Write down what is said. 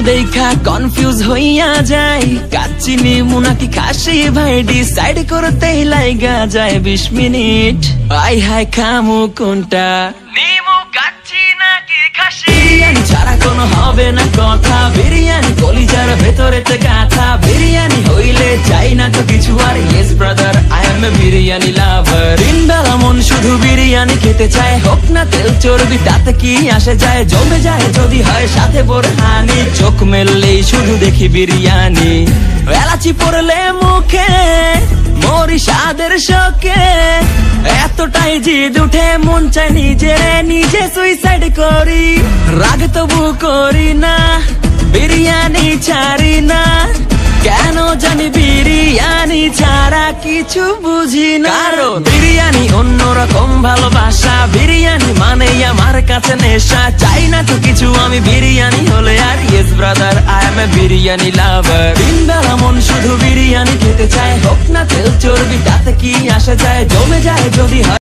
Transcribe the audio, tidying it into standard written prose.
দেখা কনফিউজ হইয়া যায়, কাচ্চি নিমু নাকি খাসি ভাই ডিসাইড করতেই লাইগা যায় 20 মিনিট। আই হাই খামু কোনটা, নিমু কাচ্চি নাকি খাসি? বিরিয়ানি ছাড়া কোনো হবে না কথা, বিরিয়ানি কলিজার ভেতরেতে গাথা, বিরিয়ানি হইলে চাই না তো কিছু আর। Yes brother, I M A biryani লাভার। দিন বেলা মন শুধু বিরিয়ানি খেতে চায়, হোক না তেল চর্বি তাতে কি আসে যায়, জমে যায় যদি হয় সাথে বোরহানি। চোখ মেললেই শুধু দেখি বিরিয়ানি, এলাচি পড়লে মুখে মরি স্বাদের শোকে। এতটাই জিদ উঠে মন চায় নিজে সুইসাইড করি, রাগ তবু করি না, বিরিয়ানি ছাড়ি না। কেন জানি বিরিয়ানি ছাড়া কিছু বুঝি না, কারণ বিরিয়ানি অন্যরকম ভালোবাসা, বিরিয়ানি মানে আমার কাছে নেশা। চাই না তো কিছু আমি বিরিয়ানি হলে আর। Yes brother, I M A biryani লাভার। দিন বেলা মন শুধু বিরিয়ানি খেতে চায়, হোক না তেল চর্বি তাতে কি আসে যায়, জমে যায় যদি হয়।